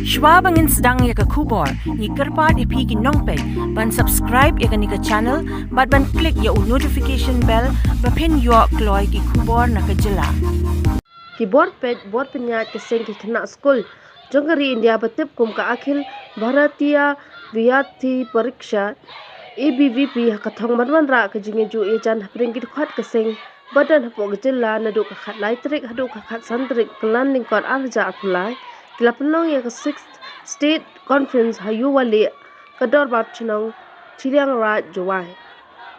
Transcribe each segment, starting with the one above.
Shwa bangin sedang ya ke kubor, ni kerpat ipi ki nongpek, ban subscribe ya ke ni ke channel, ban klik ya notification bell, bapin yo kloy ki kubor na ke Jylla. Ki board pyniaid ke Seng ki khynnah skul, jongkari India batip kum ka Akhil Bharatiya Vidyarthi Parishad ABVP ka thong wanrah ke jingiajuh iajan hapdeng dkhot ke Seng, badon hapoh ke Jylla naduh khat lai trik haduh khat santrik kelan lingkot arja apulai. Kila Pynlong ya ke 6th State Conference hayuwali ke Dorbar Chnong Chilliangraij Jowai.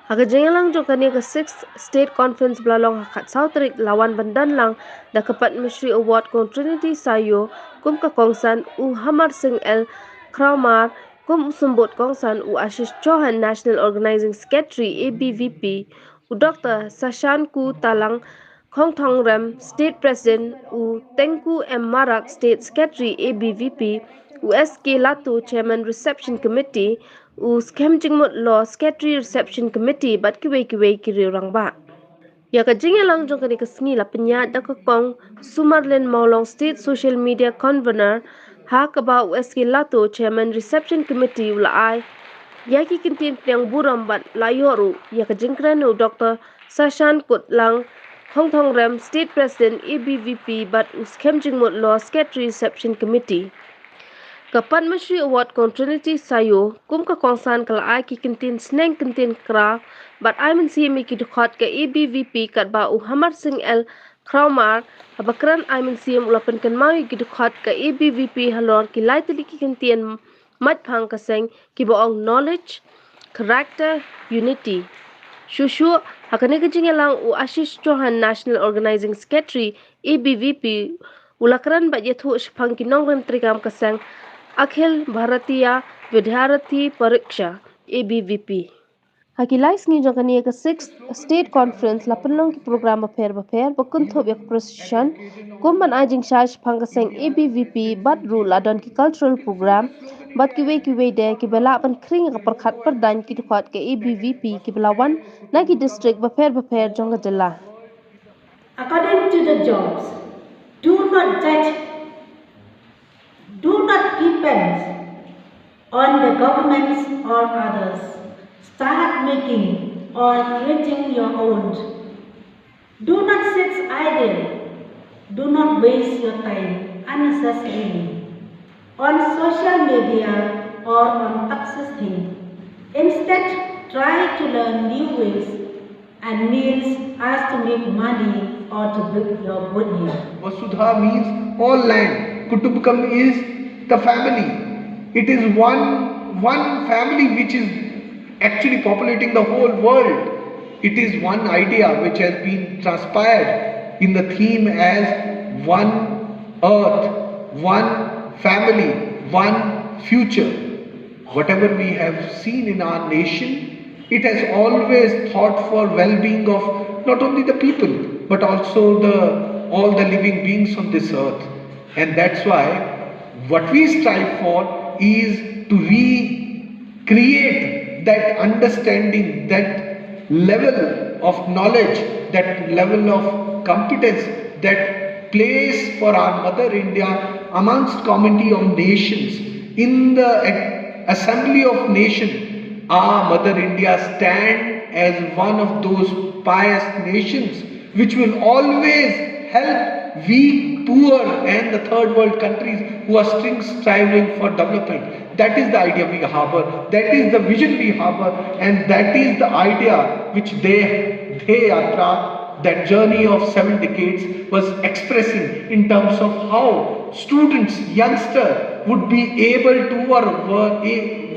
Haga jengelang jongkani ke 6th State Conference belalong hakat sautrik lawan bandan lang da ke Padmashre Award kong Trinity Saioo kum ka kongsan u Hamarsing L Krawmar kum sumbut kongsan u Ashish Chauhan National Organizing Secretary ABVP u Dr.Sashankutalang Khongthohrem State President u Tengku M.Marak State Secretary ABVP u S.K.Lato Chairman Reception Committee u Skemjingmut Law Secretary Reception Committee bat kiwei kiri orang ba. Ya ka jingelang jongkani ke sengi la pyniaid da ka kong Sumarlin Maulong State Social Media Convener ha ka ba u S.K.Lato Chairman Reception Committee u la ai ya ki kintin yang buram bat layoru ya ka jingkran u Dr. Sashankutalang Khongthohrem State President ABVP bat u Skemjingmut Law Secretary Reception Committee. Ka Padmashre Award kong Trinity Saioo kum ka kongsan kala ai ki kintin Seng kintin kra bat ai mensiami ki dkhot ke ABVP kat ba u Hamarsing L Krawmar abakran ai mensiam ulapan kan mawi ki dkhot ke ABVP halor ki lai tali ki kintin mat phang ka Seng ki boong knowledge, character, unity. Shushu hakane ka jingelang u Ashish Chauhan National Organizing Secretary ABVP ulakran ba yethu shphang ki nongren trikam ka Seng Akhil Bharatiya Vidyarthi Parishad ABVP. Hakilai sengi jongkani ke 6th State Conference la Pynlong ki program bapher bakunthob yak procession kumban ajing shash phangaseng ABVP bat rule adon ki cultural program bat kiwei de ki bela ban kring ka perkhat perdan ki dkhot ke ABVP ki belawan na ki district bapher jongga Jylla. According to the jobs, do not judge, do not depend on the governments or others. Start making or creating your own. Do not sit idle. Do not waste your time unnecessarily on social media or on toxic things. Instead, try to learn new ways and means as to make money or to build your good name. Vasudha means all land. Kutumbakam is the family. It is one family which is actually populating the whole world. It is one idea which has been transpired in the theme as one earth, one family, one future. Whatever we have seen in our nation, it has always thought for well-being of not only the people but also all the living beings on this earth. And that's why what we strive for is to recreate that understanding, that level of knowledge, that level of competence, that place for our Mother India amongst community of nations. In the Assembly of Nations, our Mother India stand as one of those pious nations which will always help weak, poor and the third world countries who are still striving for development. That is the idea we harbor, that is the vision we harbor, and that is the idea which they Yatra, that journey of 7 decades was expressing in terms of how students, youngsters would be able to or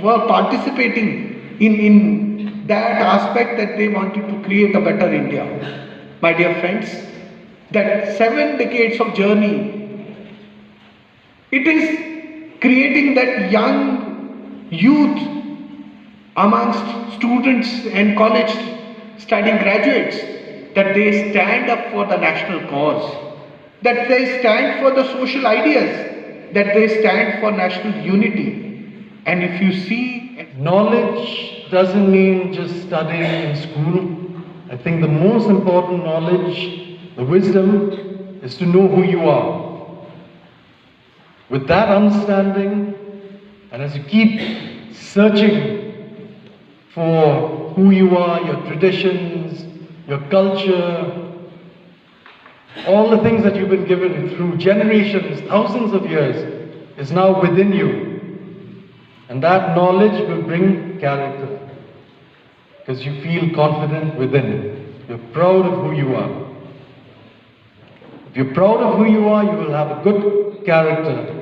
were participating in that aspect that they wanted to create a better India. My dear friends, that 7 decades of journey, it is creating that young youth amongst students and college studying graduates, that they stand up for the national cause, that they stand for the social ideas, that they stand for national unity. And if you see, knowledge doesn't mean just studying in school. I think the most important knowledge, the wisdom, is to know who you are. With that understanding, and as you keep searching for who you are, your traditions, your culture, all the things that you've been given through generations, thousands of years, is now within you. And that knowledge will bring character, because you feel confident within. You're proud of who you are. If you're proud of who you are, you will have a good character,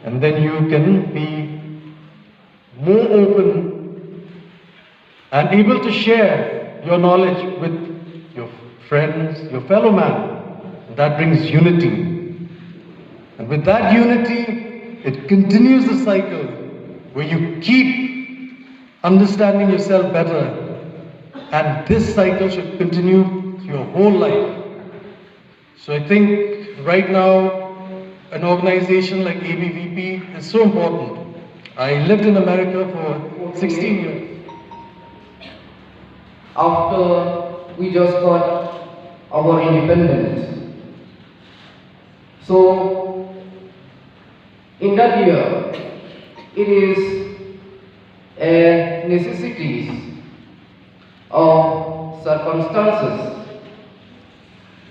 and then you can be more open and able to share your knowledge with your friends, your fellow man. That brings unity. And with that unity, it continues the cycle where you keep understanding yourself better. And this cycle should continue your whole life. So I think right now, an organization like ABVP is so important. I lived in America for 16 years. After we just got our independence. So, in that year, it is a necessity of circumstances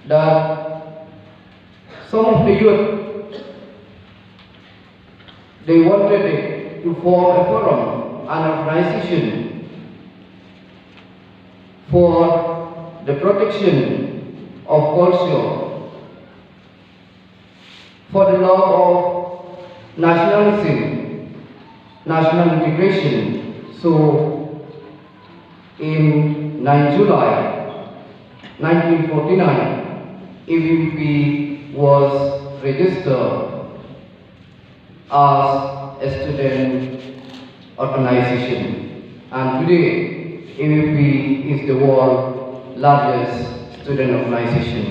that some of the youth, they wanted to form a forum, an organization for the protection of culture, for the love of nationalism, national integration. So, in July 1949, ABVP was registered as a student organization, and today ABVP is the world's largest student organization.